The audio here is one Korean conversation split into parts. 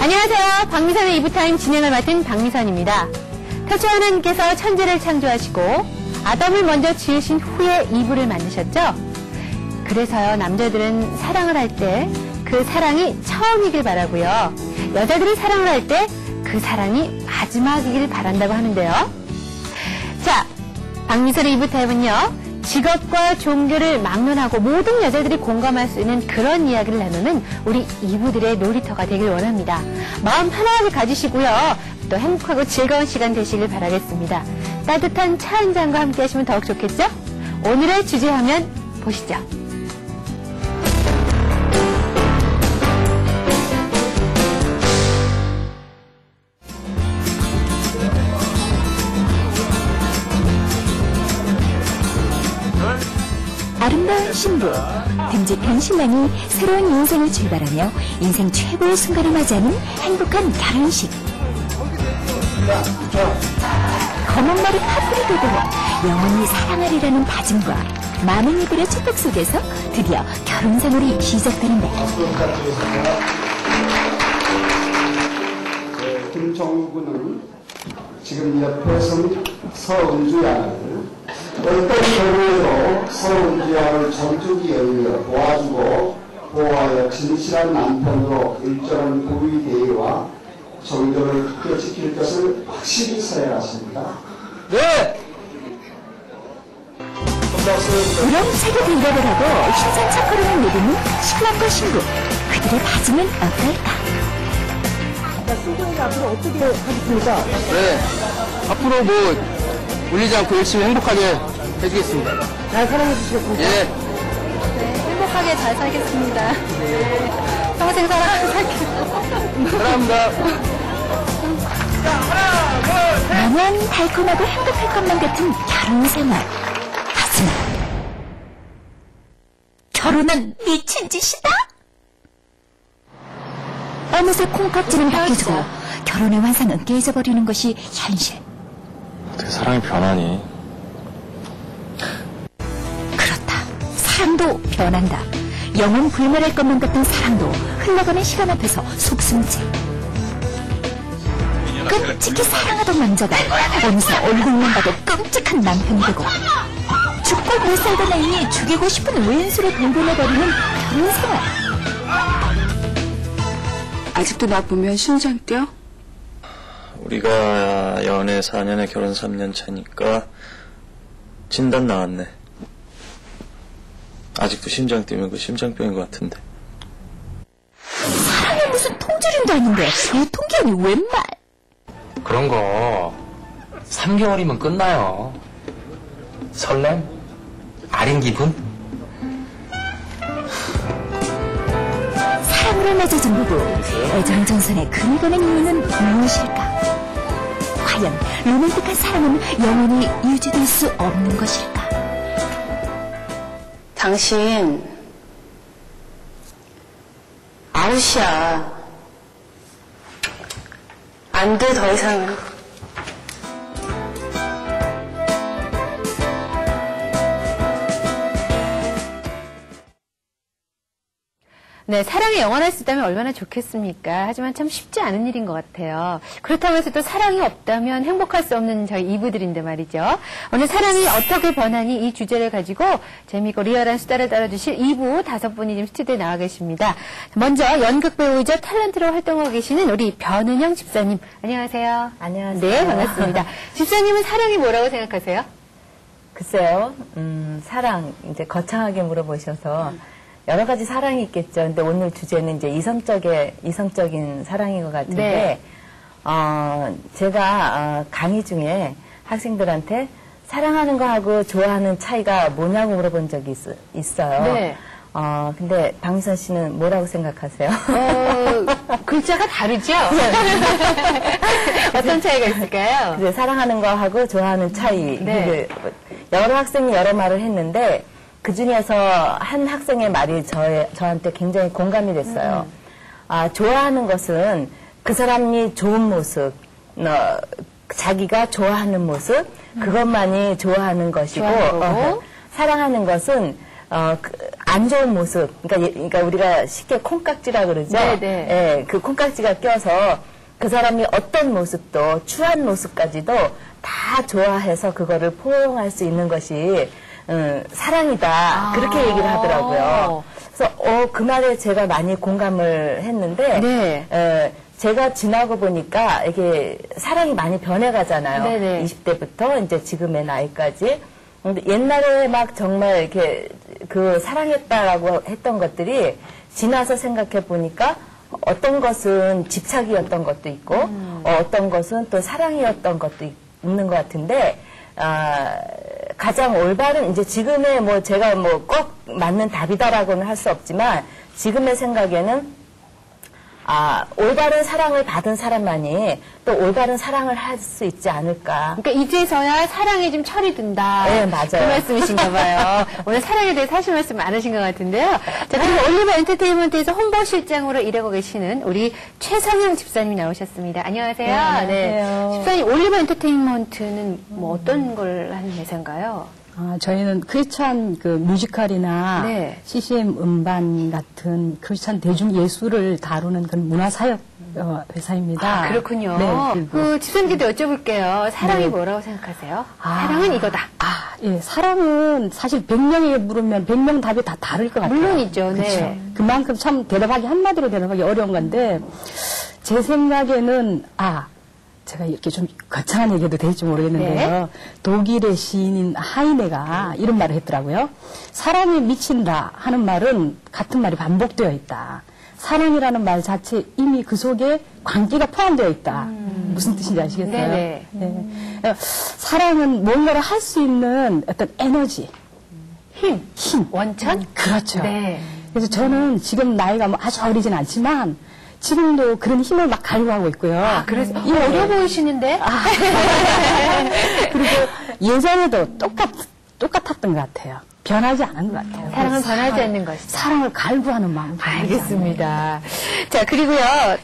안녕하세요. 박미선의 이브타임 진행을 맡은 박미선입니다. 태초 하나님께서 천지를 창조하시고 아담을 먼저 지으신 후에 이브를 만드셨죠? 그래서요, 남자들은 사랑을 할 때 그 사랑이 처음이길 바라고요. 여자들은 사랑을 할 때 그 사랑이 마지막이길 바란다고 하는데요. 자, 박미선의 이브타임은요, 직업과 종교를 막론하고 모든 여자들이 공감할 수 있는 그런 이야기를 나누는 우리 이브들의 놀이터가 되길 원합니다. 마음 편안하게 가지시고요. 또 행복하고 즐거운 시간 되시길 바라겠습니다. 따뜻한 차 한 잔과 함께 하시면 더욱 좋겠죠? 오늘의 주제 화면 보시죠. 아름다운 신부, 듬직한 신랑이 새로운 인생을 출발하며 인생 최고의 순간을 맞이하는 행복한 결혼식. 검은 머리 커플이 되도록 영원히 사랑하리라는 다짐과 많은 이들의 축복 속에서 드디어 결혼생활이 시작되는데, 김정우 군은 지금 옆에 선 서은주 양을 어떤 경우에도 서은주 양을 전투기 열려 도와주고 보호하여 진실한 남편으로 일정한 부위 대의와 정도를 크게 지킬 것을 확실히 서약하십니다. 네! 우렁 색의 대답을 하고 흰색 첫걸음을 내딛는 신랑과 신부, 그들의 다짐은 어떨까? 신부님 앞으로 어떻게 하겠습니까? 네. 앞으로 울리지 않고 열심히 행복하게 해주겠습니다. 잘 사랑해 주시겠습니까? 예. 네, 행복하게 잘 살겠습니다. 네, 평생 사랑하고 살게요. 사랑합니다. 마냥 달콤하고 행복할 것만 같은 결혼생활. 하지만 결혼은 미친 짓이다? 어느새 콩깍지는 벗겨지고 결혼의 환상은 깨져버리는 것이 현실. 어떻게 사랑이 변하니? 그렇다. 사랑도 변한다. 영원 불멸할 것만 같은 사랑도 흘러가는 시간 앞에서 속숨지. 끔찍히 사랑하던 남자가 어느새 얼굴만 봐도 끔찍한 남편이 되고, 죽고 못 살던 애인이 죽이고 싶은 왼수로 돌변해버리는 결혼생활. 아직도 나 보면 심장 뛰어? 우리가 연애 4년에 결혼 3년 차니까 진단 나왔네. 아직도 심장 뛰면 그 심장병인 것 같은데. 사랑이 무슨 통조림도 아닌데 유통기한이 웬 말? 그런 거 3개월이면 끝나요. 설렘? 아린 기분? 사랑으로 맺어진 부부, 애정 전선의 근거는 이유는 무엇일까? 과연 로맨틱한 사랑은 영원히 유지될 수 없는 것일까? 당신 아웃이야. 안 돼, 더 이상은. 네, 사랑이 영원할 수 있다면 얼마나 좋겠습니까? 하지만 참 쉽지 않은 일인 것 같아요. 그렇다고 해서 또 사랑이 없다면 행복할 수 없는 저희 이브들인데 말이죠. 오늘 사랑이 어떻게 변하니 이 주제를 가지고 재미있고 리얼한 수다를 떨어주실 이브 5분이 지금 스튜디오에 나와 계십니다. 먼저 연극 배우이자 탤런트로 활동하고 계시는 우리 변은영 집사님. 안녕하세요. 안녕하세요. 네, 반갑습니다. 집사님은 사랑이 뭐라고 생각하세요? 글쎄요, 사랑, 이제 거창하게 물어보셔서 여러 가지 사랑이 있겠죠. 근데 오늘 주제는 이제 이성적인 사랑인 것 같은데, 네. 제가 강의 중에 학생들한테 사랑하는 거하고 좋아하는 차이가 뭐냐고 물어본 적이 있어요. 네. 근데 박미선 씨는 뭐라고 생각하세요? 글자가 다르죠? 어떤 차이가 있을까요? 이제 사랑하는 거하고 좋아하는 차이. 네. 여러 학생이 여러 말을 했는데, 그 중에서 한 학생의 말이 저한테 굉장히 공감이 됐어요. 좋아하는 것은 그 사람이 좋은 모습, 자기가 좋아하는 모습, 그것만이 좋아하는 것이고, 사랑하는 것은 안 좋은 모습, 그러니까 우리가 쉽게 콩깍지라 그러죠. 네네. 예, 그 콩깍지가 껴서 그 사람이 어떤 모습도 추한 모습까지도 다 좋아해서 그거를 포용할 수 있는 것이 사랑이다. 그렇게 얘기를 하더라고요. 그래서 그 말에 제가 많이 공감을 했는데 네. 제가 지나고 보니까 이게 사랑이 많이 변해가잖아요. 네네. 20대부터 이제 지금의 나이까지. 근데 옛날에 막 정말 이렇게 그 사랑했다라고 했던 것들이 지나서 생각해 보니까 어떤 것은 집착이었던 것도 있고 어떤 것은 또 사랑이었던 것도 있는 것 같은데 가장 올바른 이제 지금의 뭐 제가 뭐 꼭 맞는 답이다라고는 할 수 없지만 지금의 생각에는 올바른 사랑을 받은 사람만이 또 올바른 사랑을 할 수 있지 않을까. 그러니까 이제서야 사랑에 좀 철이 든다. 네, 맞아요. 그 말씀이신가 봐요. 오늘 사랑에 대해서 하실 말씀 많으신 것 같은데요. 자, 그리고 올리버 엔터테인먼트에서 홍보실장으로 일하고 계시는 우리 최성영 집사님이 나오셨습니다. 안녕하세요. 네, 안녕하세요. 집사님, 올리버 엔터테인먼트는 뭐 어떤 걸 하는 회사인가요? 저희는 크리스찬 그 뮤지컬이나 네. CCM 음반 같은 크리스찬 대중 예술을 다루는 그런 문화사역 회사입니다. 그렇군요. 네, 그 집사님께도 여쭤볼게요. 사랑이 네. 뭐라고 생각하세요? 사랑은 이거다. 예, 사랑은 사실 100명에게 물으면 100명 답이 다 다를 것 같아요. 물론이죠. 네. 그렇죠. 그만큼 참 한마디로 대답하기 어려운 건데 제 생각에는 제가 이렇게 좀 거창한 얘기도 될지 모르겠는데요. 네. 독일의 시인인 하이네가 이런 말을 했더라고요. 사랑에 미친다 하는 말은 같은 말이 반복되어 있다. 사랑이라는 말 자체 이미 그 속에 광기가 포함되어 있다. 무슨 뜻인지 아시겠어요? 네네. 네. 사랑은 뭔가를 할 수 있는 어떤 에너지, 힘, 원천? 그렇죠. 네. 그래서 저는 지금 나이가 뭐 아주 어리진 않지만 지금도 그런 힘을 막 갈구하고 있고요. 그래서 어려 보이시는데? 그리고 예전에도 똑같았던 것 같아요. 변하지 않은 것 같아요. 사랑은 변하지 않는 것이다. 사랑을 갈구하는 마음. 알겠습니다. 자, 그리고요,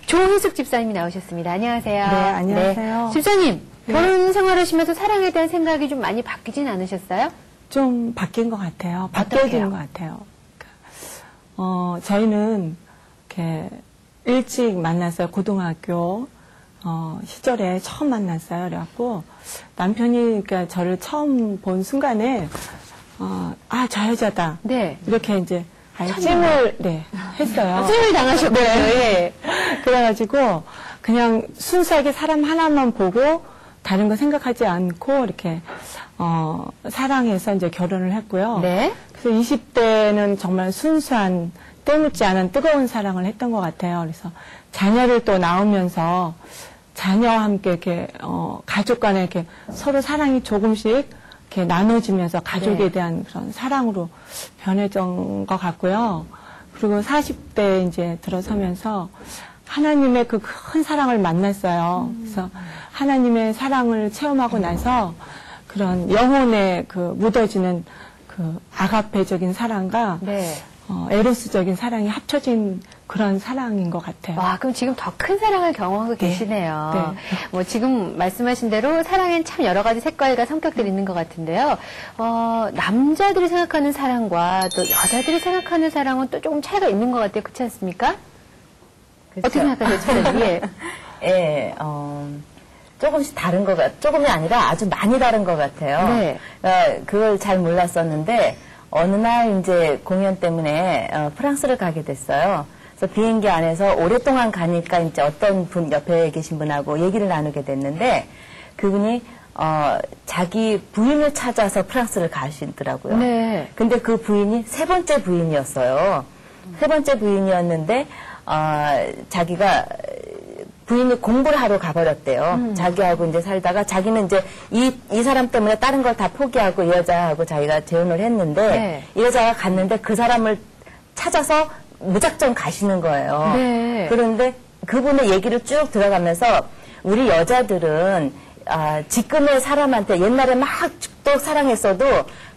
조희숙 집사님이 나오셨습니다. 안녕하세요. 네, 안녕하세요. 네. 집사님, 결혼 생활하시면서 사랑에 대한 생각이 좀 많이 바뀌진 않으셨어요? 좀 바뀐 것 같아요. 바뀌어지는 것 같아요. 저희는 이렇게 일찍 만났어요. 고등학교 시절에 처음 만났어요. 그래갖고 남편이 그러니까 저를 처음 본 순간에 저 여자다. 네. 이렇게 이제 찜을 했어요. 찜을 당하셨고요. 네. 그래가지고 그냥 순수하게 사람 하나만 보고 다른 거 생각하지 않고 이렇게 사랑해서 이제 결혼을 했고요. 네. 그래서 20대는 정말 순수한 때묻지 않은 뜨거운 사랑을 했던 것 같아요. 그래서 자녀를 또 낳으면서 자녀와 함께 이렇게 가족 간에 이렇게 서로 사랑이 조금씩 이렇게 나눠지면서 가족에 대한 그런 사랑으로 변해진 것 같고요. 그리고 40대 이제 들어서면서 하나님의 그 큰 사랑을 만났어요. 그래서 하나님의 사랑을 체험하고 나서 그런 영혼에 그 묻어지는 그 아가페적인 사랑과 에로스적인 사랑이 합쳐진 그런 사랑인 것 같아요. 와, 그럼 지금 더 큰 사랑을 경험하고 계시네요. 네. 뭐 지금 말씀하신 대로 사랑엔 참 여러 가지 색깔과 성격들이 있는 것 같은데요. 남자들이 생각하는 사랑과 또 여자들이 생각하는 사랑은 또 조금 차이가 있는 것 같아요. 그렇지 않습니까? 그렇죠. 어떻게 생각하세요, 집사님? 예. 예, 조금씩 다른 것 조금이 아니라 아주 많이 다른 것 같아요. 네. 그걸 잘 몰랐었는데 어느 날 이제 공연 때문에 프랑스를 가게 됐어요. 그래서 비행기 안에서 오랫동안 가니까 이제 어떤 분 옆에 계신 분하고 얘기를 나누게 됐는데 그분이 자기 부인을 찾아서 프랑스를 가시더라고요. 네. 근데 그 부인이 세 번째 부인이었어요. 세 번째 부인이었는데 자기가 부인이 공부를 하러 가버렸대요. 자기하고 이제 살다가 자기는 이제 이 사람 때문에 다른 걸 다 포기하고 이 여자하고 자기가 재혼을 했는데 이 여자가 갔는데 그 사람을 찾아서 무작정 가시는 거예요. 네. 그런데 그분의 얘기를 쭉 들어가면서 우리 여자들은 지금의 사람한테 옛날에 막 또 사랑했어도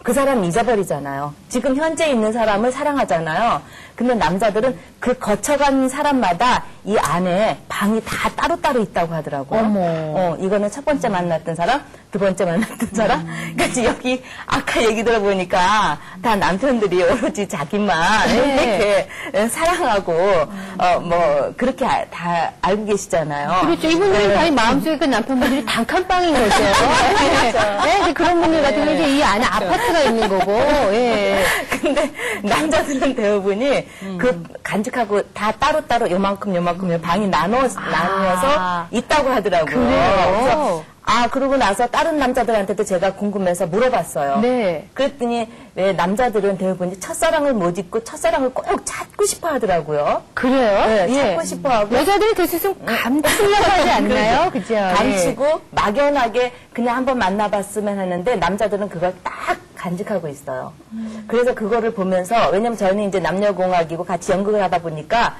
그 사람 잊어버리잖아요. 지금 현재 있는 사람을 사랑하잖아요. 근데 남자들은 그 거쳐간 사람마다 이 안에 방이 다 따로따로 있다고 하더라고요. 어머. 이거는 첫 번째 만났던 사람, 두 번째 만났던 사람. 그러니까 여기 아까 얘기 들어보니까 다 남편들이 오로지 자기만 이렇게 사랑하고 뭐 그렇게 다 알고 계시잖아요. 그렇죠. 이분들은 자기 마음속에 그 남편분들이 단칸방인 거죠. 네, 그런 분들 같은 경우는 이 안에 아파트가 있는 거고. 예. 근데 남자들은 대부분이 그 간직하고 다 따로따로 요만큼 방이 나뉘어서 있다고 하더라고요. 그래요? 그래서 그러고 나서 다른 남자들한테도 제가 궁금해서 물어봤어요. 네. 그랬더니 왜 남자들은 대부분 첫사랑을 못 잊고 첫사랑을 꼭 찾고 싶어 하더라고요. 그래요? 네, 예. 찾고 싶어 하고. 여자들이 될 수 있으면 감추려고 하지 않나요? 그죠? 감추고 막연하게 그냥 한번 만나봤으면 하는데 남자들은 그걸 딱 간직하고 있어요. 그래서 그거를 보면서 왜냐면 저는 이제 남녀공학이고 같이 연극을 하다 보니까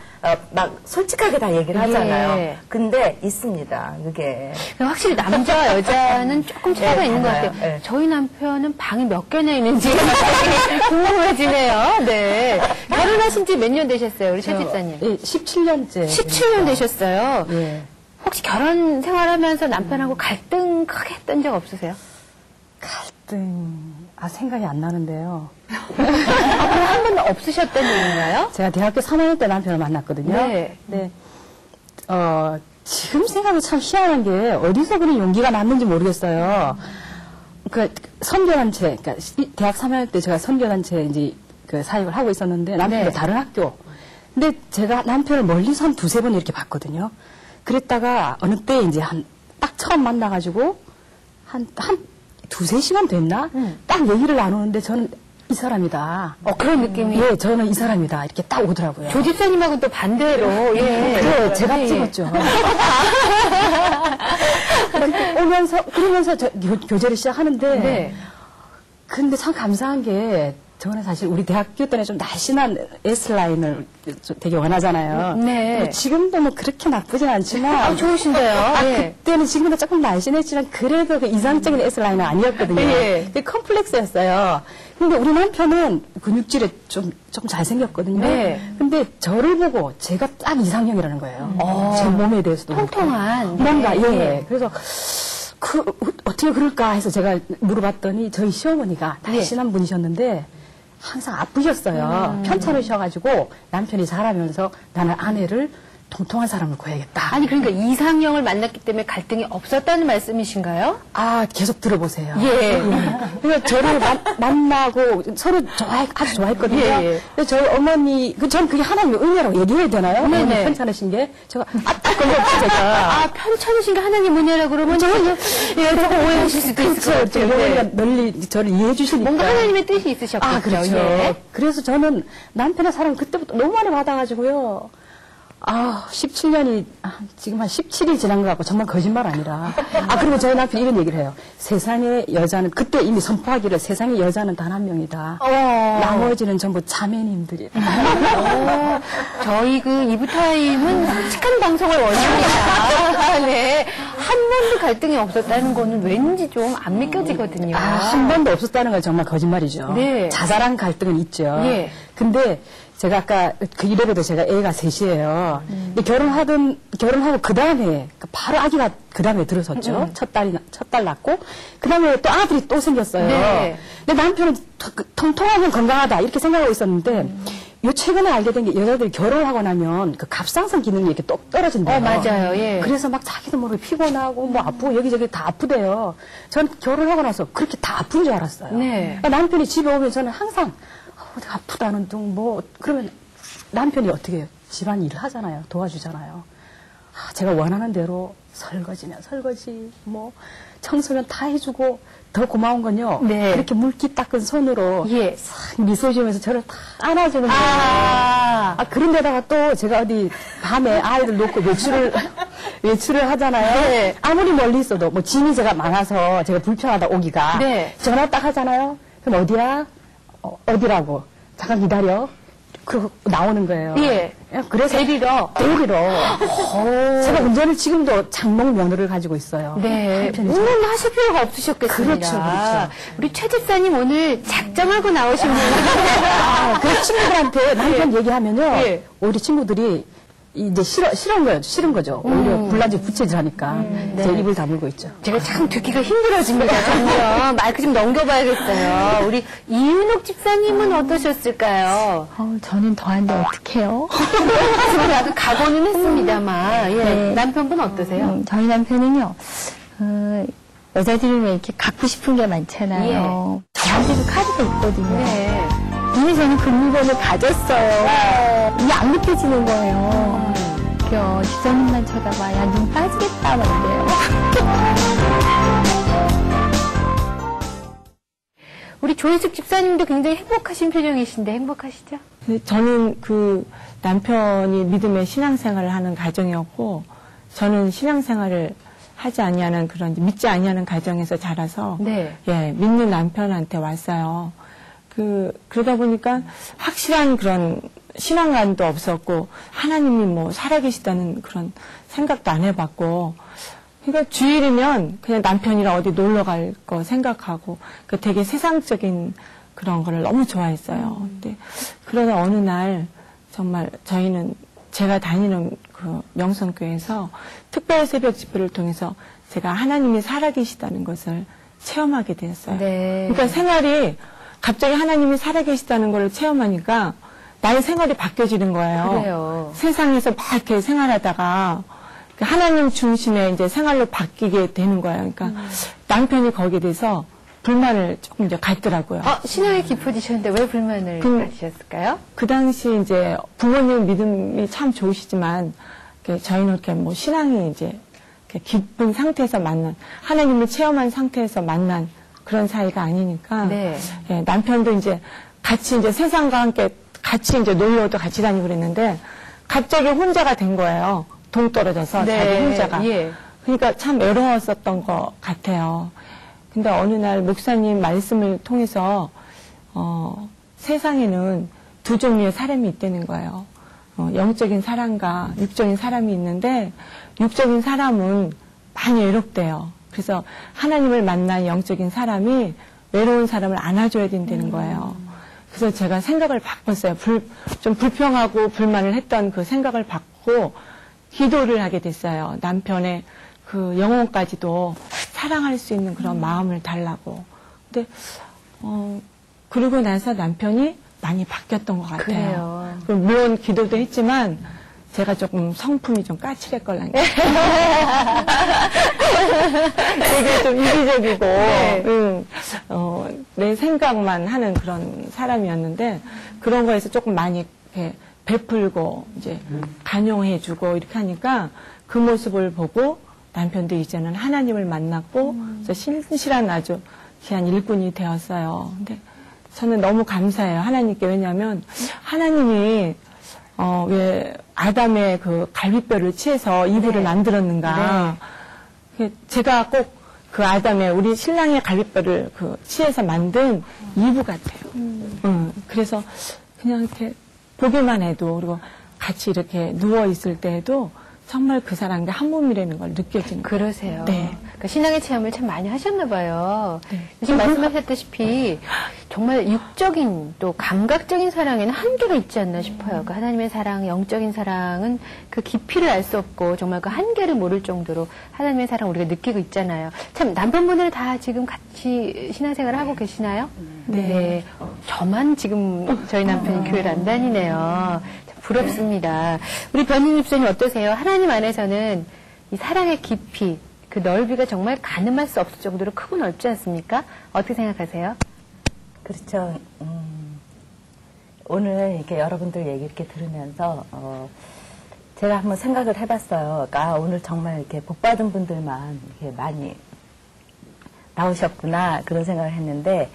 막 솔직하게 다 얘기를 하잖아요. 예. 근데 있습니다. 그게. 확실히 남자와 여자는 조금 차이가 있는 것 같아요. 네. 저희 남편은 방이 몇 개나 있는지 궁금해지네요. 네. 결혼하신 지 몇 년 되셨어요, 우리 최 집사님? 예, 17년째. 17년 되셨어요. 예. 혹시 결혼 생활하면서 남편하고 갈등 크게 했던 적 없으세요? 생각이 안 나는데요. 한 번도 없으셨던 얘기인가요? 제가 대학교 3학년 때 남편을 만났거든요. 네. 네. 지금 생각이 참 희한한 게 어디서 그런 용기가 났는지 모르겠어요. 그 선교단체, 그러니까 대학 3학년 때 제가 선교단체 이제 그 사역을 하고 있었는데 남편도 다른 학교. 근데 제가 남편을 멀리서 한 두세 번 이렇게 봤거든요. 그랬다가 어느 때 이제 딱 처음 만나가지고 한 두세 시간 됐나? 딱 얘기를 나누는데 저는 이 사람이다. 그런 느낌이? 예, 저는 이 사람이다. 이렇게 딱 오더라고요. 조 집사님하고는 또 반대로. 예. 그래, 제가 찍었죠. 그러면서 교제를 시작하는데. 네. 근데 참 감사한 게, 저는 사실 우리 대학교 때는 좀 날씬한 S라인을 되게 원하잖아요. 네. 뭐 지금도 뭐 그렇게 나쁘진 않지만. 좋으신데요. 예. 그때는 지금보다 조금 날씬했지만 그래도 그 이상적인 S라인은 아니었거든요. 예. 그게 컴플렉스였어요. 근데 우리 남편은 근육질에 좀 잘생겼거든요. 네. 근데 저를 보고 제가 딱 이상형이라는 거예요. 제 몸에 대해서도. 통통한. 뭔가, 네. 예. 그래서 어떻게 그럴까 해서 제가 물어봤더니 저희 시어머니가 날씬한 분이셨는데 항상 아프셨어요. 편찮으셔가지고 남편이 자라면서 나는 아내를 통통한 사람을 구해야겠다. 아니, 그러니까 이상형을 만났기 때문에 갈등이 없었다는 말씀이신가요? 계속 들어보세요. 예. 그러니까 저를 만나고 서로 아주 좋아했거든요. 예. 근데 저희 어머니, 전 그게 하나님의 은혜라고 얘기해야 되나요? 네네. 어머니 편찮으신 게. 제가 딱 걸렸죠, 제가. 편찮으신 게 하나님 은혜라 그러면 저는 조금 오해하실 수도 있을 것 그렇죠. 같아요. 어머니가 널리 저를 이해해 주시니까. 뭔가 하나님의 뜻이 있으셨겠죠. 그렇죠. 예. 그래서 저는 남편의 사랑 그때부터 너무 많이 받아가지고요. 17년이, 지금 한 17이 지난 것 같고, 정말 거짓말 아니라. 그리고 저희 남편이 이런 얘기를 해요. 세상의 여자는, 그때 이미 선포하기를 세상의 여자는 단 한 명이다. 나머지는 전부 자매님들이다. 저희 이브타임은 솔직한 방송을 원합니다. 네. 한 번도 갈등이 없었다는 거는 왠지 좀 안 믿겨지거든요. 한 번도 없었다는 건 정말 거짓말이죠. 네. 자잘한 갈등은 있죠. 예. 근데, 제가 아까 이래봬도 제가 애가 셋이에요. 근데 결혼하고 그 다음에 바로 아기가 그 다음에 들어섰죠. 첫 딸 낳고 그 다음에 또 아들이 또 생겼어요. 네. 근데 남편은 통통하면 건강하다 이렇게 생각하고 있었는데 요 최근에 알게 된 게 여자들이 결혼을 하고 나면 그 갑상선 기능이 이렇게 똑 떨어진대요. 맞아요. 예. 그래서 막 자기도 모르게 피곤하고 뭐 아프고 여기저기 다 아프대요. 전 결혼하고 나서 그렇게 다 아픈 줄 알았어요. 네. 그러니까 남편이 집에 오면 저는 항상 내가 아프다는 둥 그러면 남편이 어떻게 해요? 집안 일을 하잖아요. 도와주잖아요. 제가 원하는 대로 설거지면 설거지, 청소면 다 해주고 더 고마운 건요. 네. 그렇게 물기 닦은 손으로 싹 미소 지으면서 저를 다 안아주는 거예요. 그런데다가 또 제가 어디 밤에 아이들 놓고 외출을 하잖아요. 네. 아무리 멀리 있어도 짐이 제가 많아서 제가 불편하다 오기가 전화 딱 하잖아요. 그럼 어디야? 어디라고? 잠깐 기다려. 그러고 나오는 거예요. 예. 그래서 데리러. 제가 운전을 지금도 장롱 면허를 가지고 있어요. 네. 운전하실 필요가 없으셨겠습니다. 그렇죠. 우리 최 집사님 오늘 작정하고 나오신 분이에요. 그 친구들한테 남편 얘기하면요. 예. 우리 친구들이 이제 싫은 거죠. 오히려 불난지 부채질 하니까 이제 입을 다물고 있죠. 제가 참 듣기가 힘들어집니다. 점점 마이크 좀 넘겨봐야겠어요. 우리 이윤옥 집사님은 어떠셨을까요? 저는 더한데 어떡해요? 하지만 나도 각오는 했습니다만 예. 네. 남편분 어떠세요? 저희 남편은요, 여자들은 왜 이렇게 갖고 싶은 게 많잖아요. 저한테도 카드가 있거든요. 네. 이미 저는 그 물건을 가졌어요. 이게 안 느껴지는 거예요. 집사님만 쳐다봐. 야, 눈 빠지겠다. 막 이래요. 우리 조혜숙 집사님도 굉장히 행복하신 표정이신데 행복하시죠? 저는 그 남편이 믿음의 신앙생활을 하는 가정이었고, 저는 신앙생활을 하지 아니하는 그런 믿지 아니하는 가정에서 자라서 네. 예, 믿는 남편한테 왔어요. 그러다 보니까 확실한 그런 신앙관도 없었고, 하나님이 뭐 살아계시다는 그런 생각도 안 해봤고, 그러니까 주일이면 그냥 남편이랑 어디 놀러 갈 거 생각하고, 되게 세상적인 그런 거를 너무 좋아했어요. 근데 그러다 어느 날 정말 저희는 제가 다니는 그 명성교회에서 특별 새벽 집회를 통해서 제가 하나님이 살아계시다는 것을 체험하게 되었어요. 네. 그러니까 생활이 갑자기 하나님이 살아계시다는 걸 체험하니까 나의 생활이 바뀌어지는 거예요. 그래요. 세상에서 막 이렇게 생활하다가 하나님 중심의 이제 생활로 바뀌게 되는 거예요. 그러니까 남편이 거기에 대해서 불만을 조금 이제 갖더라고요. 신앙에 깊어지셨는데 왜 불만을 가지셨을까요? 그 당시 이제 부모님 믿음이 참 좋으시지만 저희는 이렇게 뭐 신앙이 이제 깊은 상태에서 만난, 하나님을 체험한 상태에서 만난 그런 사이가 아니니까 네. 예, 남편도 이제 같이 이제 세상과 함께 같이 이제 놀러도 같이 다니고 그랬는데 갑자기 혼자가 된 거예요. 동떨어져서 네. 자기 혼자가. 예. 그러니까 참 외로웠었던 것 같아요. 근데 어느 날 목사님 말씀을 통해서 세상에는 두 종류의 사람이 있다는 거예요. 영적인 사람과 육적인 사람이 있는데 육적인 사람은 많이 외롭대요. 그래서 하나님을 만난 영적인 사람이 외로운 사람을 안아줘야 된다는 거예요. 그래서 제가 생각을 바꿨어요. 좀 불평하고 불만을 했던 그 생각을 바꾸고 기도를 하게 됐어요. 남편의 그 영혼까지도 사랑할 수 있는 그런 마음을 달라고. 근데 그러고 나서 남편이 많이 바뀌었던 것 같아요. 물론 기도도 했지만 제가 조금 성품이 좀 까칠했걸랑요. 되게 좀 이기적이고 내 생각만 하는 그런 사람이었는데 그런 거에서 조금 많이 이렇게 베풀고 이제 간용해주고 이렇게 하니까 그 모습을 보고 남편도 이제는 하나님을 만났고 신실한 아주 귀한 일꾼이 되었어요. 근데 저는 너무 감사해요. 하나님께. 왜냐하면 하나님이 왜 아담의 그 갈비뼈를 치해서 이브를 만들었는가. 네. 제가 꼭 그 아담의 우리 신랑의 갈비뼈를 치해서 만든 이브 같아요. 그래서 그냥 이렇게 보기만 해도 그리고 같이 이렇게 누워 있을 때에도 정말 그 사람과 한 몸이라는 걸 느껴지는 거예요. 그러세요. 네. 그러니까 신앙의 체험을 참 많이 하셨나 봐요. 네. 지금 말씀하셨다시피 정말 육적인 또 감각적인 사랑에는 한계가 있지 않나 싶어요. 그 하나님의 사랑, 영적인 사랑은 그 깊이를 알 수 없고 정말 그 한계를 모를 정도로 하나님의 사랑 우리가 느끼고 있잖아요. 참 남편분들 다 지금 같이 신앙생활을 하고 계시나요? 네. 저만 지금 저희 남편이 교회를 안 다니네요. 참 부럽습니다. 우리 변인 집사님 어떠세요? 하나님 안에서는 이 사랑의 깊이, 그 넓이가 정말 가늠할 수 없을 정도로 크고 넓지 않습니까? 어떻게 생각하세요? 그렇죠. 오늘 이렇게 여러분들 얘기 이렇게 들으면서 제가 한번 생각을 해봤어요. 그러니까 오늘 정말 이렇게 복받은 분들만 이렇게 많이 나오셨구나 그런 생각을 했는데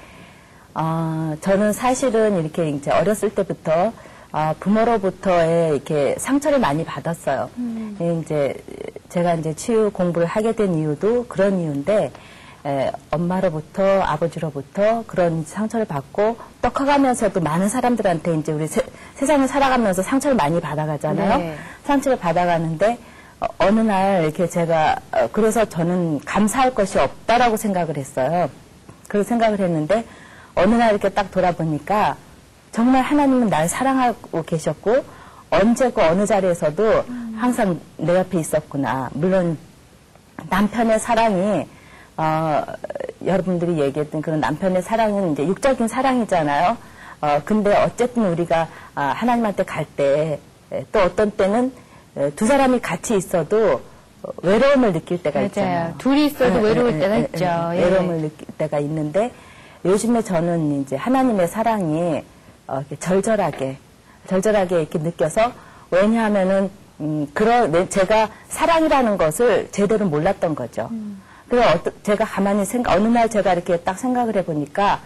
저는 사실은 이렇게 이제 어렸을 때부터 부모로부터의 이렇게 상처를 많이 받았어요. 이제 제가 이제 치유 공부를 하게 된 이유도 그런 이유인데, 엄마로부터 아버지로부터 그런 상처를 받고 또 커가면서도 많은 사람들한테 이제 우리 세상을 살아가면서 상처를 많이 받아가잖아요. 네. 상처를 받아가는데 어느 날 이렇게 제가 그래서 저는 감사할 것이 없다라고 생각을 했어요. 그렇게 생각을 했는데 어느 날 이렇게 딱 돌아보니까 정말 하나님은 날 사랑하고 계셨고 언제고 어느 자리에서도 항상 내 옆에 있었구나. 물론 남편의 사랑이 여러분들이 얘기했던 그런 남편의 사랑은 이제 육적인 사랑이잖아요. 근데 어쨌든 우리가 하나님한테 갈 때 또 어떤 때는 두 사람이 같이 있어도 외로움을 느낄 때가 맞아요. 있잖아요. 둘이 있어도 외로울 때가 있죠. 예. 외로움을 느낄 때가 있는데 요즘에 저는 이제 하나님의 사랑이 이렇게 절절하게 이렇게 느껴서 왜냐하면은 제가 사랑이라는 것을 제대로 몰랐던 거죠. 그래서 제가 가만히 어느 날 제가 이렇게 딱 생각을 해보니까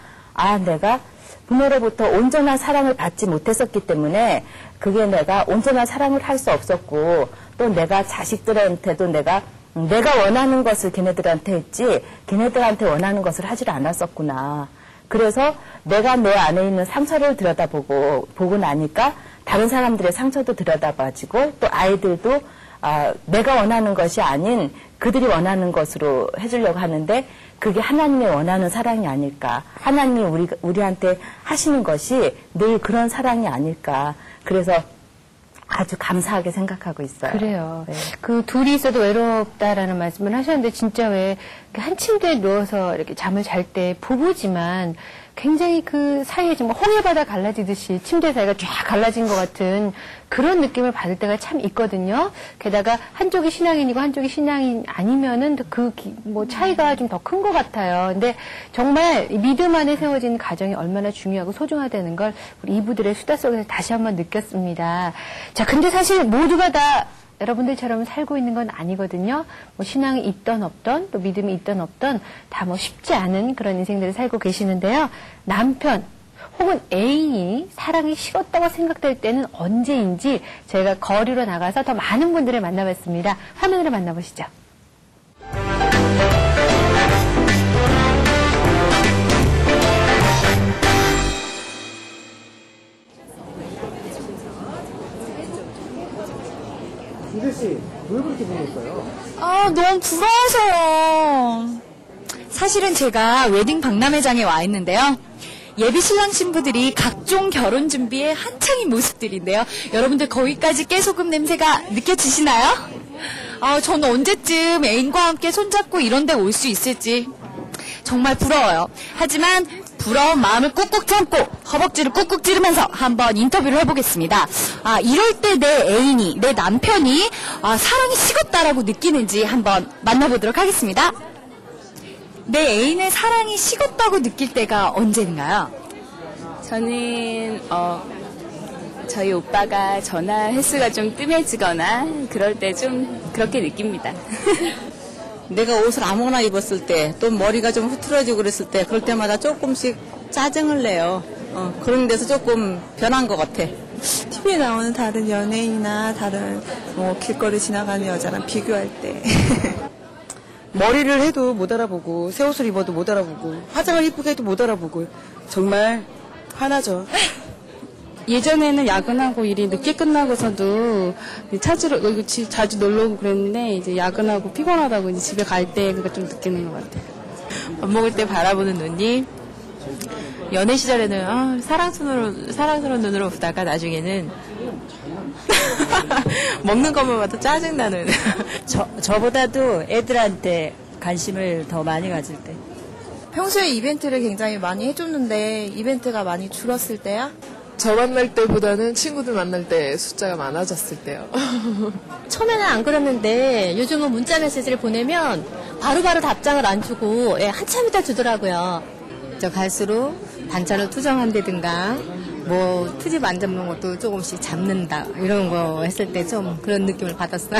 내가 부모로부터 온전한 사랑을 받지 못했었기 때문에 그게 내가 온전한 사랑을 할 수 없었고 또 내가 자식들한테도 내가 원하는 것을 걔네들한테 했지 걔네들한테 원하는 것을 하질 않았었구나. 그래서 내가 내 안에 있는 상처를 보고 나니까 다른 사람들의 상처도 들여다봐지고 또 아이들도 내가 원하는 것이 아닌 그들이 원하는 것으로 해주려고 하는데 그게 하나님이 원하는 사랑이 아닐까. 하나님이 우리한테 하시는 것이 늘 그런 사랑이 아닐까. 그래서 아주 감사하게 생각하고 있어요. 그래요. 네. 그 둘이 있어도 외롭다라는 말씀을 하셨는데 진짜 왜 한 침대에 누워서 이렇게 잠을 잘 때 부부지만 굉장히 그 사이에 정말 홍해바다 갈라지듯이 침대 사이가 쫙 갈라진 것 같은 그런 느낌을 받을 때가 참 있거든요. 게다가 한쪽이 신앙인이고 한쪽이 신앙인 아니면은 뭐 차이가 좀 더 큰 것 같아요. 근데 정말 믿음 안에 세워진 가정이 얼마나 중요하고 소중하다는 걸 우리 이부들의 수다 속에서 다시 한번 느꼈습니다. 자, 근데 사실 모두가 다 여러분들처럼 살고 있는 건 아니거든요. 뭐 신앙이 있던 없던 또 믿음이 있던 없던 다 뭐 쉽지 않은 그런 인생들을 살고 계시는데요. 남편 혹은 애인이 사랑이 식었다고 생각될 때는 언제인지 저희가 거리로 나가서 더 많은 분들을 만나봤습니다. 화면으로 만나보시죠. 씨, 왜 그렇게 보냈어요? 너무 부러워서요. 사실은 제가 웨딩 박람회장에 와 있는데요. 예비 신랑 신부들이 각종 결혼 준비에 한창인 모습들인데요. 여러분들 거기까지 깨소금 냄새가 느껴지시나요? 저는 언제쯤 애인과 함께 손잡고 이런 데 올 수 있을지 정말 부러워요. 하지만 부러운 마음을 꾹꾹 참고 허벅지를 꾹꾹 찌르면서 한번 인터뷰를 해보겠습니다. 이럴 때 내 애인이, 내 남편이 사랑이 식었다라고 느끼는지 한번 만나보도록 하겠습니다. 내 애인의 사랑이 식었다고 느낄 때가 언제인가요? 저는 저희 오빠가 전화 횟수가 좀 뜸해지거나 그럴 때 좀 그렇게 느낍니다. 내가 옷을 아무거나 입었을 때, 또 머리가 좀 흐트러지고 그랬을 때, 그럴 때마다 조금씩 짜증을 내요. 그런 데서 조금 변한 것 같아. TV에 나오는 다른 연예인이나 다른 길거리 지나가는 여자랑 비교할 때. 머리를 해도 못 알아보고, 새 옷을 입어도 못 알아보고, 화장을 이쁘게 해도 못 알아보고, 정말 화나죠. 예전에는 야근하고 일이 늦게 끝나고서도 찾으러 자주 놀러 오고 그랬는데 이제 야근하고 피곤하다고 이제 집에 갈 때 그거 좀 느끼는 것 같아요. 밥 먹을 때 바라보는 눈이 연애 시절에는 사랑스러운 눈으로 보다가 나중에는 먹는 것만 봐도 짜증나는. 저보다도 애들한테 관심을 더 많이 가질 때. 평소에 이벤트를 굉장히 많이 해줬는데 이벤트가 많이 줄었을 때야? 저 만날 때보다는 친구들 만날 때 숫자가 많아졌을 때요. 처음에는 안 그랬는데 요즘은 문자 메시지를 보내면 바로바로 답장을 안 주고 한참 있다 주더라고요. 갈수록 반찬을 투정한다든가 뭐 트집 안 잡는 것도 조금씩 잡는다 이런 거 했을 때 좀 그런 느낌을 받았어요.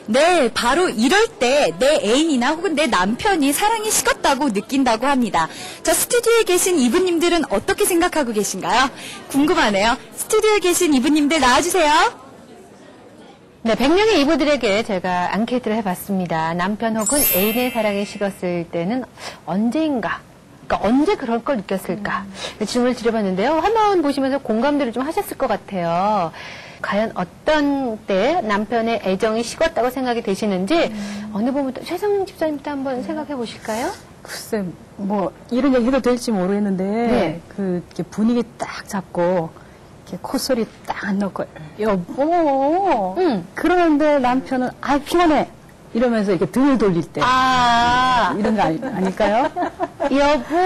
네, 바로 이럴 때 내 애인이나 혹은 내 남편이 사랑이 식었다고 느낀다고 합니다. 저 스튜디오에 계신 이브님들은 어떻게 생각하고 계신가요? 궁금하네요. 스튜디오에 계신 이브님들 나와주세요. 네, 100명의 이브들에게 제가 앙케이트를 해봤습니다. 남편 혹은 애인의 사랑이 식었을 때는 언제인가? 그러니까 언제 그럴 걸 느꼈을까? 질문을 드려봤는데요. 화면 보시면서 공감들을 좀 하셨을 것 같아요. 과연 어떤 때 남편의 애정이 식었다고 생각이 되시는지 어느 부분부터 최성윤 집사님부터 한번 생각해 보실까요? 글쎄, 뭐, 이런 얘기 해도 될지 모르겠는데, 네. 이렇게 분위기 딱 잡고, 이렇게 콧소리 딱 넣고, 여보! 그러는데 남편은, 아, 피곤해! 이러면서 이렇게 등을 돌릴 때. 이런 거 아닐까요? 여보!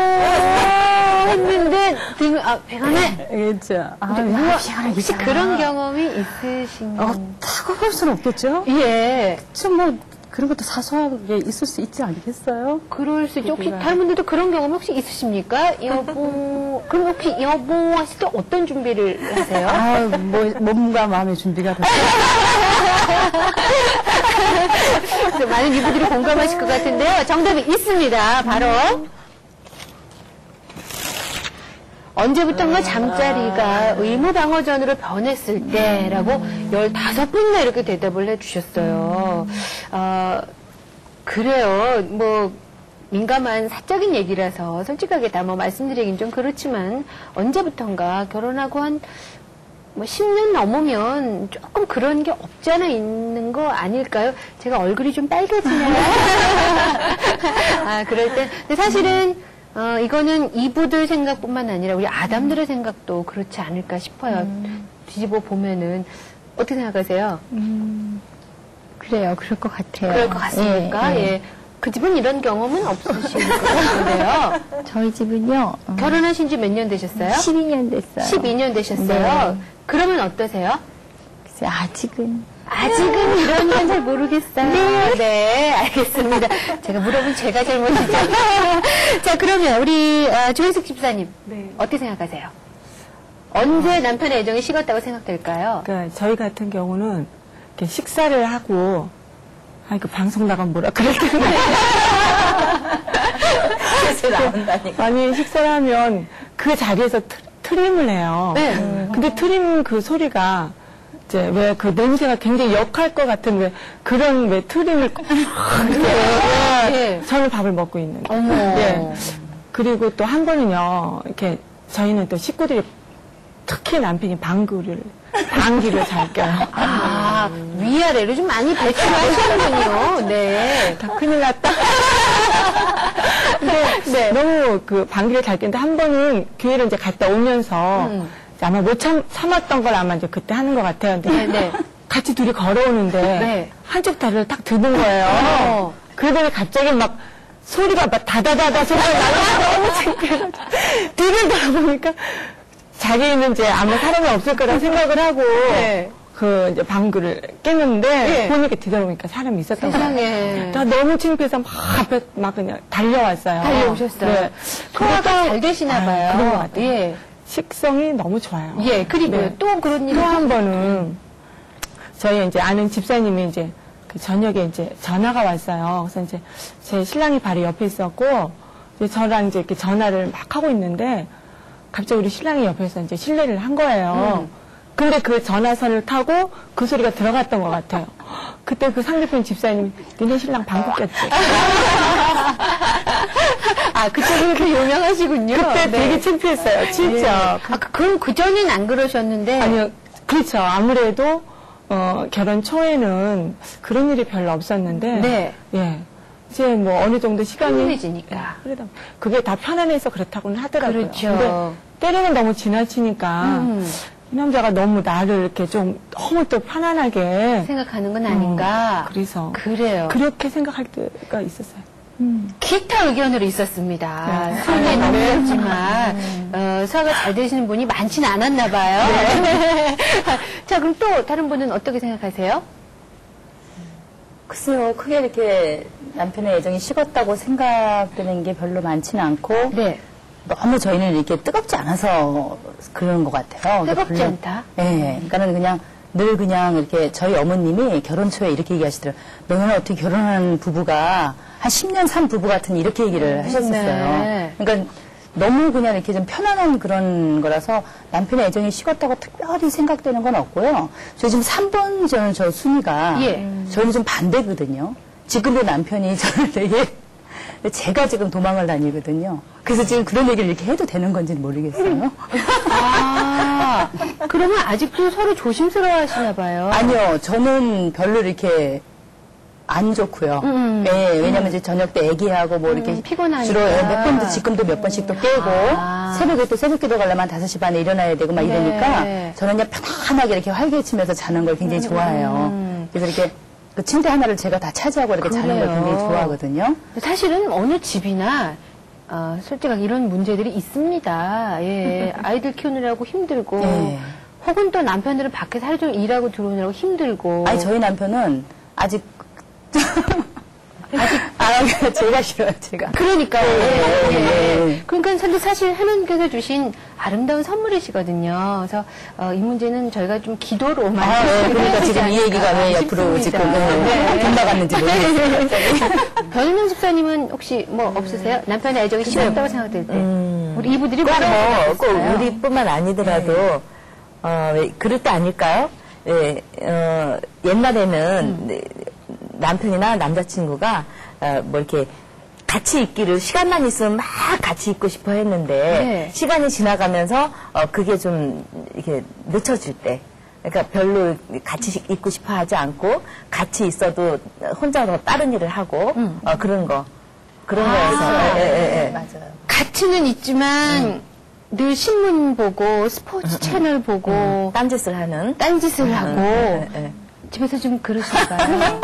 했는데, 피곤해! 그렇죠. 피곤해. 혹시 그런 경험이 있으신가요? 타고 볼 수는 없겠죠? 예. 좀 뭐, 그런 것도 사소하게 있을 수 있지 않겠어요? 그럴 수 있죠. 혹시 다른 분들도 그런 경험 혹시 있으십니까? 여보. 그럼 혹시 여보 하실 때 어떤 준비를 하세요? 몸과 마음의 준비가 됐어요. 많은 이분들이 공감하실 것 같은데요. 정답이 있습니다. 바로. 언제부턴가 잠자리가 의무방어전으로 변했을 때라고 15분이나 이렇게 대답을 해주셨어요. 그래요. 뭐, 민감한 사적인 얘기라서 솔직하게 다 뭐 말씀드리긴 좀 그렇지만 언제부턴가 결혼하고 한 10년 넘으면 조금 그런 게 없지 않아 있는 거 아닐까요? 제가 얼굴이 좀 빨개지나요? 그럴 때. 근데 사실은 이거는 이브들 생각뿐만 아니라 우리 아담들의 생각도 그렇지 않을까 싶어요. 뒤집어 보면은 어떻게 생각하세요? 그래요. 그럴 것 같아요. 그럴 것 같습니까? 예. 그 집은 이런 경험은 없으신 것 같은데요. 저희 집은요. 결혼하신 지 몇 년 되셨어요? 12년 됐어요. 12년 되셨어요. 네. 그러면 어떠세요? 글쎄, 아직은 이런 건 잘 모르겠어요. 네, 알겠습니다. 제가 물어본 제가 잘못이죠. 자, 그러면 우리 조혜숙 집사님 어떻게 생각하세요? 언제 남편의 애정이 식었다고 생각될까요? 그러니까 저희 같은 경우는 이렇게 식사를 하고 그 방송 나가면 뭐라 그럴 텐데. 아니, 식사를 하면 그 자리에서 트림을 해요. 네. 근데 트림 그 소리가 이제 왜 그 냄새가 굉장히 역할 것 같은 왜 그런 왜 트림을 저는 밥을 먹고 있는. 예. 그리고 또 한 번은요, 이렇게 저희는 또 식구들이 특히 남편이 방귀를 잘 껴요. 위아래로 좀 많이 배출하시는군요. 네. 다 큰일 났다. 근데 너무 그 방귀를 잘 뀌는데 한 번은 교회를 이제 갔다 오면서 아마 못 참았던 걸 아마 이제 그때 하는 것 같아요. 근데 같이 둘이 걸어오는데 한쪽 다리를 딱 드는 거예요. 그러더니 갑자기 막 소리가 막 다다다다 소리가 나면서 너무 창피해서 뒤를 돌아보니까 자기는 이제 아무 사람이 없을 거라 생각을 하고 그 이제 방귀를 깼는데 보니까 뒤돌아보니까 사람이 있었던 거예요. 나 너무 창피해서 막 앞에 막 그냥 달려왔어요. 달려오셨어요. 네. 소화가 잘 되시나 봐요. 그런 것 같아요. 식성이 너무 좋아요. 그리고요. 또 그런 일이 또 한 번은 저희 이제 아는 집사님이 이제 그 저녁에 이제 전화가 왔어요. 그래서 이제 제 신랑이 바로 옆에 있었고 이제 저랑 이제 이렇게 전화를 막 하고 있는데 갑자기 우리 신랑이 옆에서 이제 실례를 한 거예요. 근데 그 전화선을 타고 그 소리가 들어갔던 것 같아요. 그때 그 상대편 집사님이 니네 신랑 방귀 꼈지. 그쪽으로 그 유명하시군요. 그때 되게 창피했어요. 진짜. 그럼 그전엔 안 그러셨는데. 아니요. 그렇죠. 아무래도 결혼 초에는 그런 일이 별로 없었는데. 이제 뭐 어느 정도 시간이 편해지니까. 그게 다 편안해서 그렇다고는 하더라고요. 그렇죠. 근데 때로는 너무 지나치니까 이 남자가 너무 나를 이렇게 좀 너무 또 편안하게 생각하는 건 아닌가. 그래서 그래요. 그렇게 생각할 때가 있었어요. 기타 의견으로 있었습니다. 설명이 넘겼지만 소화가 잘 되시는 분이 많지는 않았나 봐요. 자, 그럼 또 다른 분은 어떻게 생각하세요? 글쎄요, 크게 이렇게 남편의 애정이 식었다고 생각되는 게 별로 많지는 않고, 너무 저희는 이렇게 뜨겁지 않아서 그런 것 같아요. 뜨겁지 않다? 네, 그러니까는 그냥 늘 그냥 이렇게 저희 어머님이 결혼 초에 이렇게 얘기하시더라고요. 너는 어떻게 결혼한 부부가 한 10년 산 부부 같은 이렇게 얘기를 하셨었어요. 그러니까 너무 그냥 이렇게 좀 편안한 그런 거라서 남편의 애정이 식었다고 특별히 생각되는 건 없고요. 저 지금 3번 저는 저 순위가 저는 좀 반대거든요. 지금도 남편이 저를 되게 근데 제가 지금 도망을 다니거든요. 그래서 지금 그런 얘기를 이렇게 해도 되는 건지는 모르겠어요. 아, 그러면 아직도 서로 조심스러워 하시나 봐요. 아니요, 저는 별로 이렇게 안 좋고요. 네, 왜냐면 이제 저녁 때 애기하고 뭐 이렇게 피곤하니까. 주로 몇 번도 지금도 몇 번씩 또 깨고 새벽에 또 새벽 기도 가려면 5시 반에 일어나야 되고 막 이러니까 저는 그냥 편안하게 이렇게 활개치면서 자는 걸 굉장히 좋아해요. 그래서 이렇게 그 침대 하나를 제가 다 차지하고 이렇게 자는 걸 굉장히 좋아하거든요. 사실은 어느 집이나 솔직하게 이런 문제들이 있습니다. 예, 아이들 키우느라고 힘들고 혹은 또 남편들은 밖에서 하루 종일 일하고 들어오느라고 힘들고. 아니 저희 남편은 아직 제가 싫어요, 제가. 그러니까요. 예. 그러니까 사실 하나님께서 주신 아름다운 선물이시거든요. 그래서 이 문제는 저희가 좀 기도로만. 그러니까 지금 이 얘기가 왜 옆으로 지금 빗나갔는지 모르겠어요. 변은영 집사님은 혹시 뭐 없으세요? 남편의 애정이 식었다고 생각될 때. 우리 이부들이 꼭 우리뿐만 아니더라도 그럴 때 아닐까요? 예, 옛날에는 남편이나 남자친구가 뭐 이렇게 같이 있기를 시간만 있으면 막 같이 있고 싶어 했는데 시간이 지나가면서 그게 좀 이렇게 늦춰질 때, 그러니까 별로 같이 있고 싶어 하지 않고 같이 있어도 혼자 더 다른 일을 하고 그런 거여서 맞아요. 같이는 있지만 늘 신문 보고 스포츠 채널 보고 딴짓을 하고 집에서 좀 그러실까요?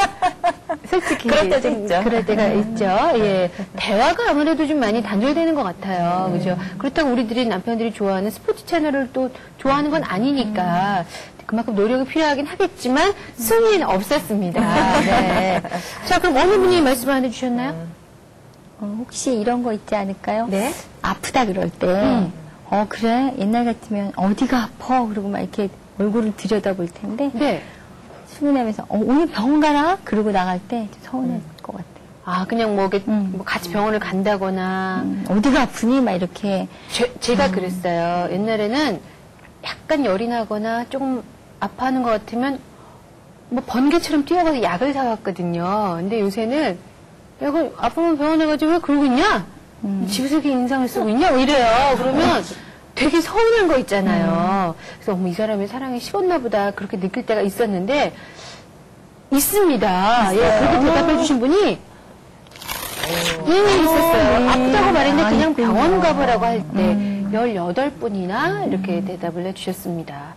솔직히 그럴 때도 있죠. 그럴 때가 있죠. 예, 대화가 아무래도 좀 많이 단절되는 것 같아요. 그죠? 그렇다고 우리들이 남편들이 좋아하는 스포츠 채널을 또 좋아하는 건 아니니까 그만큼 노력이 필요하긴 하겠지만 승리는 없었습니다. 네. 자, 그럼 어느 분이 말씀 안 해주셨나요? 혹시 이런 거 있지 않을까요? 네. 아프다 그럴 때, 그래? 옛날 같으면 어디가 아파? 그러고 막 이렇게 얼굴을 들여다볼 텐데, 네. 수민하면서 오늘 병원 가라? 그러고 나갈 때 서운할 것 같아요. 아, 그냥 뭐 같이 병원을 간다거나. 어디가 아프니? 막 이렇게. 제가 그랬어요. 옛날에는 약간 열이 나거나 조금 아파하는 것 같으면 뭐 번개처럼 뛰어가서 약을 사왔거든요. 근데 요새는 야, 그 아프면 병원에 가지 왜 그러고 있냐? 집에서 이렇게 인상을 쓰고 있냐? 뭐 이래요. 그러면 되게 서운한 거 있잖아요. 그래서 이 사람의 사랑이 식었나 보다 그렇게 느낄 때가 있었는데 있습니다. 예, 그렇게 대답해 주신 분이 있었어요. 아프다고 말했는데 그냥 병원 가보라고 할 때 18분이나 이렇게 대답을 해주셨습니다.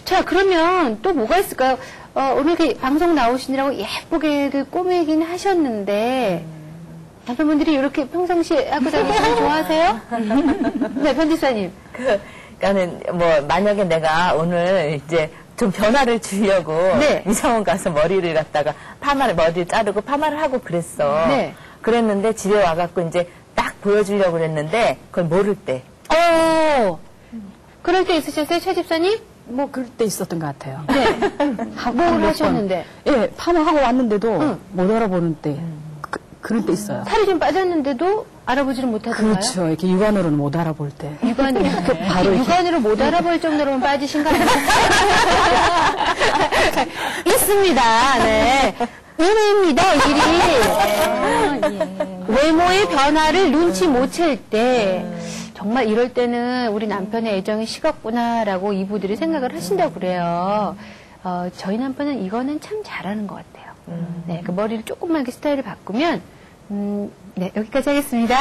자, 그러면 또 뭐가 있을까요? 오늘 이렇게 방송 나오시느라고 예쁘게 꼬매긴 하셨는데 남편분들이 이렇게 평상시에 하고 다니시는 거 좋아하세요? 네, 편집사님. 그러니까는 뭐 만약에 내가 오늘 이제 좀 변화를 주려고 미사원 가서 머리를 갖다가 머리를 자르고 파마를 하고 그랬어. 그랬는데 집에 와갖고 이제 딱 보여주려고 그랬는데 그걸 모를 때. 그럴 때 있으셨어요, 최 집사님? 뭐 그럴 때 있었던 것 같아요. 네. 뭘 하셨는데? 예, 파마하고 왔는데도 못 알아보는 때. 그럴 때 있어요. 살이 좀 빠졌는데도 알아보지를 못하던가요? 그렇죠. 이렇게 육안으로는 못 알아볼 때. 바로 육안으로 못 알아볼 정도로만 빠지신가? 있습니다. 네. 의외입니다, 일이. 외모의 변화를 눈치 못 챌 때. 정말 이럴 때는 우리 남편의 애정이 식었구나라고 이부들이 생각을 하신다고 그래요. 저희 남편은 이거는 참 잘하는 것 같아요. 네, 그 머리를 조금만 이렇게 스타일을 바꾸면, 네, 여기까지 하겠습니다.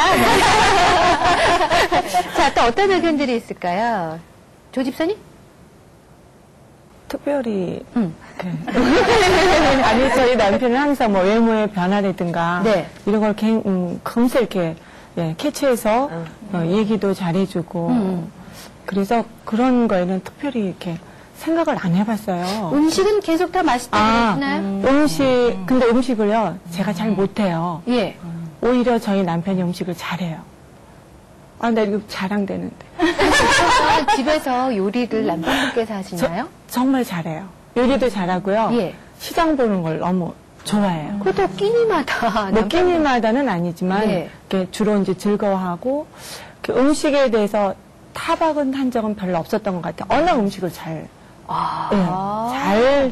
자, 또 어떤 의견들이 있을까요? 조 집사님? 특별히, 아니, 저희 남편은 항상 뭐 외모의 변화라든가, 이런 걸 금세 이렇게, 캐치해서, 얘기도 잘해주고, 그래서 그런 거에는 특별히 이렇게 생각을 안 해봤어요. 음식은 계속 다 맛있다고 그러시나요? 근데 음식을요, 제가 잘 못해요. 예. 오히려 저희 남편이 음식을 잘해요. 나 이거 자랑되는데. 집에서 요리를 남편분께서 하시나요? 정말 잘해요. 요리도 잘하고요. 시장 보는 걸 너무 좋아해요. 그것도 끼니마다. 뭐 끼니마다는 아니지만, 이렇게 주로 이제 즐거워하고, 음식에 대해서 타박은 한 적은 별로 없었던 것 같아요. 어느 음식을 잘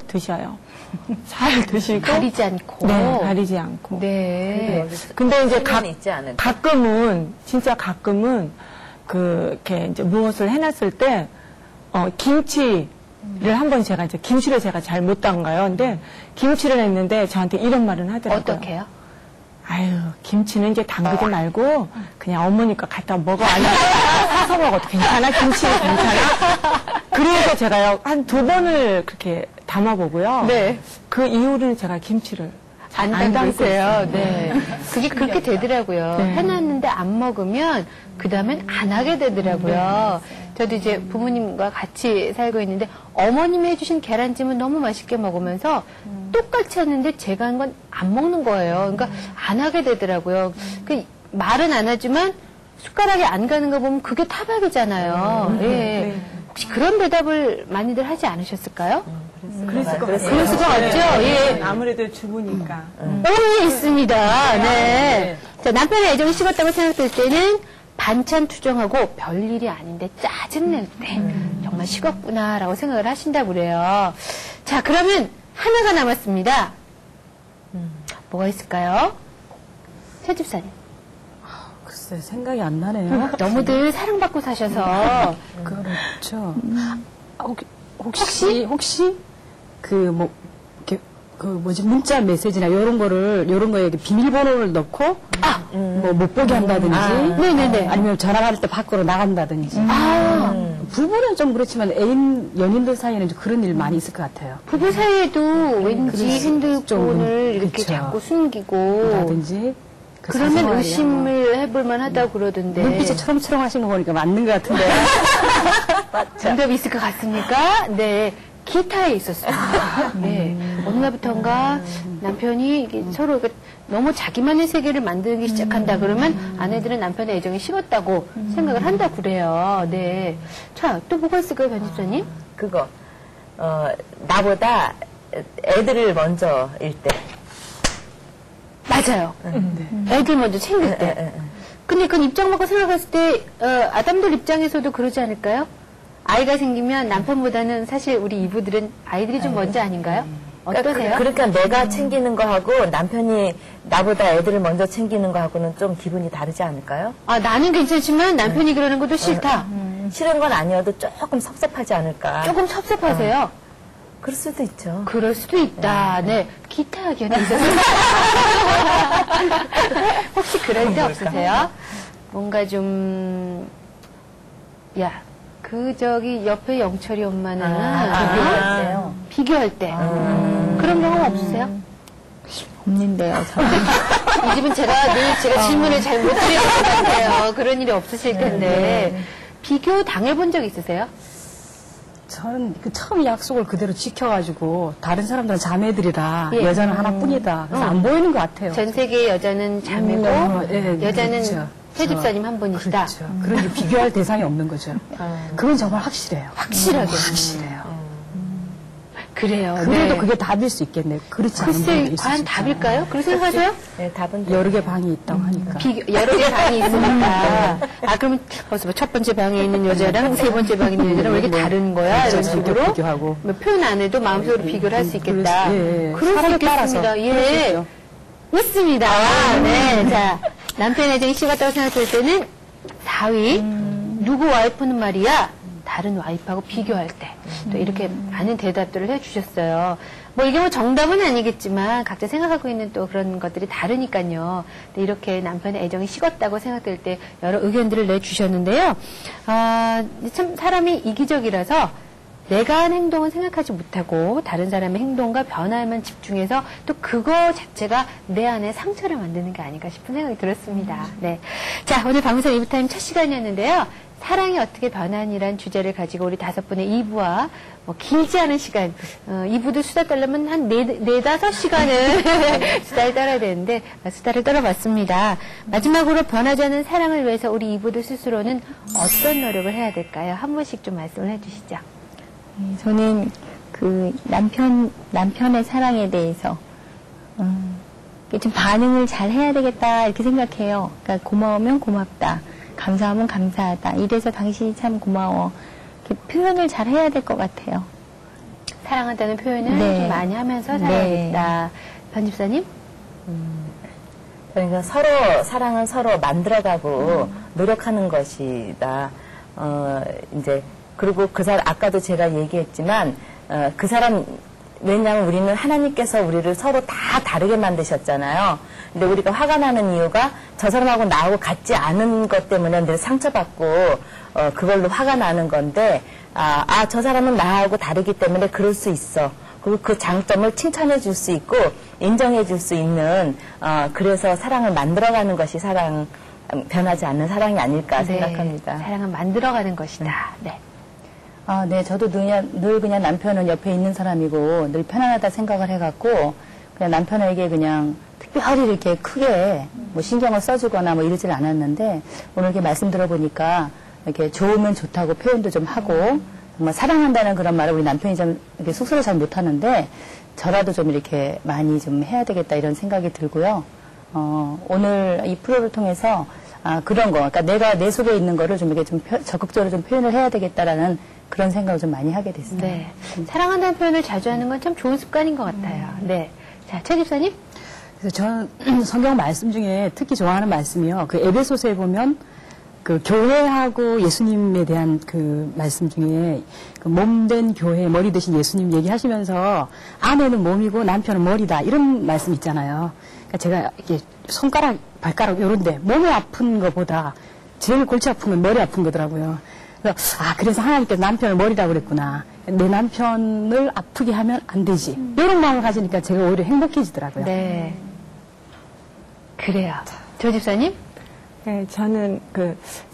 드셔요. 잘 드시고 가리지 않고. 네, 가리지 않고. 네. 근데 이제 있지 않을까? 가끔은 진짜 가끔은 이렇게 이제 무엇을 해놨을 때 김치를 한번 제가 이제 김치를 제가 잘 못 담가요. 근데 김치를 했는데 저한테 이런 말은 하더라고요. 어떻게요? 아유, 김치는 이제 담그지 말고 그냥 어머니 거 갖다 먹어. 아니, 사서 먹어도 괜찮아? 김치는 괜찮아? 그래서 제가요, 한 2번을 그렇게 담아보고요. 네. 그 이후로는 제가 김치를 안 담그세요. 네. 그게 그렇게 되더라고요. 네. 해놨는데 안 먹으면 그 다음엔 안 하게 되더라고요. 저도 이제 부모님과 같이 살고 있는데 어머님이 해주신 계란찜은 너무 맛있게 먹으면서 똑같이 했는데 제가 한 건 안 먹는 거예요. 그러니까 안 하게 되더라고요. 그 말은 안 하지만 숟가락이 안 가는 거 보면 그게 타박이잖아요. 예. 혹시 그런 대답을 많이들 하지 않으셨을까요? 그랬을 것 같아요. 그랬을 것 같죠? 예. 아무래도 주부니까. 오해 있습니다. 네. 자, 남편의 애정이 식었다고 생각될 때는 반찬 투정하고 별일이 아닌데 짜증낼 때 정말 식었구나라고 생각을 하신다고 그래요. 자, 그러면 하나가 남았습니다. 뭐가 있을까요? 최 집사님. 글쎄, 생각이 안 나네요. 너무들 사랑받고 사셔서. 그렇죠. 혹시, 문자 메시지나 요런 거에 이렇게 비밀번호를 넣고, 못 보게 한다든지, 네네네. 아니면 전화 받을 때 밖으로 나간다든지. 부부는 좀 그렇지만 연인들 사이에는 좀 그런 일 많이 있을 것 같아요. 부부 사이에도 왠지 핸드폰을 이렇게 그쵸. 자꾸 숨기고. 라든지. 그러면 의심을 해볼만 하다고 그러던데. 눈빛이 초롱초롱 하시는 거 보니까 맞는 것 같은데. 정답이 있을 것 같습니까? 네. 기타에 있었습니다. 네. 어느 날부터인가 남편이 이게 서로 너무 자기만의 세계를 만들기 시작한다 그러면 아내들은 남편의 애정이 식었다고 생각을 한다 그래요. 네. 자, 또 뭐가 있을까요, 변집사님? 그거, 나보다 애들을 먼저 일 때. 맞아요. 애들 먼저 챙길 때. 근데 그건 입장 바꿔 생각했을 때, 아담들 입장에서도 그러지 않을까요? 아이가 생기면 남편보다는 사실 우리 이부들은 아이들이 좀 먼저 아닌가요? 어떠세요? 그러니까 내가 챙기는 거하고 남편이 나보다 애들을 먼저 챙기는 거하고는 좀 기분이 다르지 않을까요? 아, 나는 괜찮지만 남편이 그러는 것도 싫다. 싫은 건 아니어도 조금 섭섭하지 않을까. 조금 섭섭하세요? 그럴 수도 있죠. 그럴 수도 있다. 네. 기타 의견이 있어서. 혹시 그럴 때 없으세요? 뭔가 좀, 옆에 영철이 엄마는 비교할 때요. 비교할 때. 그런 경험 없으세요? 없는데요, 저는. 이 집은 제가 질문을 잘 못 드릴 것 같아요. 그런 일이 없으실 텐데. 비교 당해본 적 있으세요? 저는 처음 약속을 그대로 지켜가지고 다른 사람들은 자매들이라 여자는 하나뿐이다. 그래서 안 보이는 것 같아요. 전 세계의 여자는 자매고 여자는 그렇죠. 최 집사님 한 분이시다. 그렇죠. 그런 비교할 대상이 없는 거죠. 그건 정말 확실해요. 확실하게. 확실해요. 그래요. 그래도 그게 답일 수 있겠네요. 그렇지 않은 분도 글쎄, 있을 과연 수 답일까요? 그렇게 생각하세요? 네, 답은 여러 개 방이 있다고 하니까. 여러 개 방이 있으니까. 그러면 벌써 첫 번째 방에 있는 여자랑 세 번째 방에 있는 여자랑 왜 이렇게 다른 거야? 이런 식으로. 비교하고. 표현 안 해도 마음속으로 비교를 할 수 있겠다. 그럴 수 있겠습니다. 예. 있습니다. 네. 자, 남편의 애정이 식었다고 생각될 때는 4위. 누구 와이프는 말이야. 다른 와이프하고 비교할 때. 또 이렇게 많은 대답들을 해주셨어요. 뭐 이게 정답은 아니겠지만 각자 생각하고 있는 또 그런 것들이 다르니까요. 이렇게 남편의 애정이 식었다고 생각될 때 여러 의견들을 내주셨는데요. 참 사람이 이기적이라서 내가 한 행동은 생각하지 못하고 다른 사람의 행동과 변화에만 집중해서 또 그거 자체가 내 안에 상처를 만드는 게 아닌가 싶은 생각이 들었습니다. 네. 자, 오늘 방송 2부타임 첫 시간이었는데요. 사랑이 어떻게 변하니란 주제를 가지고 우리 5분의 2부와 길지 않은 시간, 2부도 수다 떨려면 한 4-5시간을 수다를 떨어야 되는데 수다를 떨어봤습니다. 마지막으로 변하지 않는 사랑을 위해서 우리 2부들 스스로는 어떤 노력을 해야 될까요? 한 분씩 좀 말씀을 해주시죠. 저는 남편의 사랑에 대해서, 좀 반응을 잘 해야 되겠다, 이렇게 생각해요. 그러니까 고마우면 고맙다. 감사하면 감사하다. 이래서 당신이 참 고마워. 이렇게 표현을 잘 해야 될 것 같아요. 사랑한다는 표현을 네. 좀 많이 하면서 살아야겠다. 편집사님? 그러니까 사랑은 서로 만들어가고 노력하는 것이다. 이제, 그리고 그 사람, 아까도 제가 얘기했지만, 그 사람, 왜냐하면 우리는 하나님께서 우리를 서로 다 다르게 만드셨잖아요. 근데 우리가 화가 나는 이유가 저 사람하고 나하고 같지 않은 것 때문에 늘 상처받고, 그걸로 화가 나는 건데, 저 사람은 나하고 다르기 때문에 그럴 수 있어. 그리고 그 장점을 칭찬해 줄 수 있고, 인정해 줄 수 있는, 그래서 사랑을 만들어가는 것이 변하지 않는 사랑이 아닐까 생각합니다. 사랑은 만들어가는 것이다. 네. 네, 저도 늘 그냥 남편은 옆에 있는 사람이고 늘 편안하다 생각을 해갖고 그냥 남편에게 그냥 특별히 이렇게 크게 뭐 신경을 써주거나 뭐 이러질 않았는데 오늘 이렇게 말씀 들어보니까 이렇게 좋으면 좋다고 표현도 좀 하고 정말 사랑한다는 그런 말을 우리 남편이 좀 이렇게 숙소를 잘 못하는데 저라도 좀 이렇게 많이 좀 해야 되겠다 이런 생각이 들고요. 오늘 이 프로를 통해서 그런 거, 그러니까 내가 내 속에 있는 거를 좀 이렇게 좀 적극적으로 좀 표현을 해야 되겠다라는 그런 생각을 좀 많이 하게 됐어요. 네. 사랑한다는 표현을 자주 하는 건 참 좋은 습관인 것 같아요. 네. 자, 최 집사님? 그래서 저는 성경 말씀 중에 특히 좋아하는 말씀이요. 그 에베소서에 보면 그 교회하고 예수님에 대한 그 말씀 중에 그 몸된 교회, 머리 대신 예수님 얘기하시면서 아내는 몸이고 남편은 머리다. 이런 말씀 있잖아요. 그러니까 제가 이렇게 손가락, 발가락 요런데 몸이 아픈 것보다 제일 골치 아픈 건 머리 아픈 거더라고요. 그래서 하나님께서 남편을 머리라고 그랬구나. 내 남편을 아프게 하면 안 되지. 이런 마음을 가지니까 제가 오히려 행복해지더라고요. 네. 그래요. 조 집사님? 네, 저는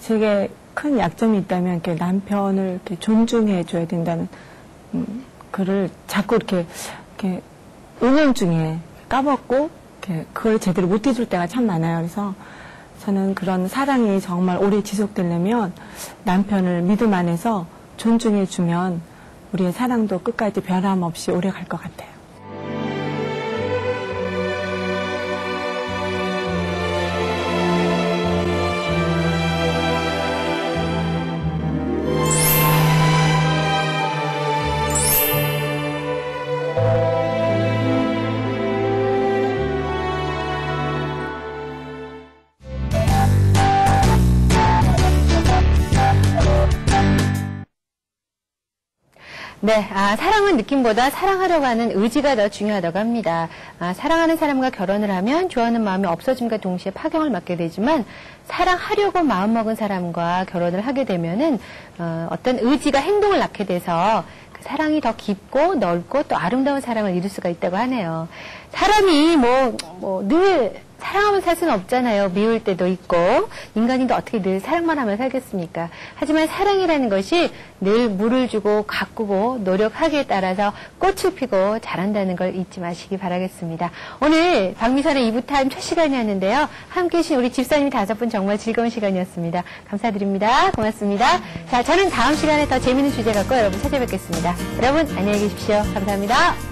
제게 큰 약점이 있다면 이렇게 남편을 이렇게 존중해 줘야 된다는 그를 자꾸 이렇게 은연중에 까먹고 그걸 제대로 못 해줄 때가 참 많아요. 그래서 저는 그런 사랑이 정말 오래 지속되려면 남편을 믿음 안에서 존중해 주면 우리의 사랑도 끝까지 변함없이 오래 갈 것 같아요. 네, 사랑은 느낌보다 사랑하려고 하는 의지가 더 중요하다고 합니다. 사랑하는 사람과 결혼을 하면 좋아하는 마음이 없어짐과 동시에 파경을 맞게 되지만 사랑하려고 마음먹은 사람과 결혼을 하게 되면은 어떤 의지가 행동을 낳게 돼서 그 사랑이 더 깊고 넓고 또 아름다운 사랑을 이룰 수가 있다고 하네요. 사람이 늘 사랑하면 살 수는 없잖아요. 미울 때도 있고 인간이 어떻게 늘 사랑만 하면 살겠습니까? 하지만 사랑이라는 것이 늘 물을 주고 가꾸고 노력하기에 따라서 꽃을 피고 자란다는 걸 잊지 마시기 바라겠습니다. 오늘 박미선의 2부 타임 첫 시간이었는데요. 함께해 주신 우리 집사님 5분 정말 즐거운 시간이었습니다. 감사드립니다. 고맙습니다. 자, 저는 다음 시간에 더 재미있는 주제 갖고 여러분 찾아뵙겠습니다. 여러분 안녕히 계십시오. 감사합니다.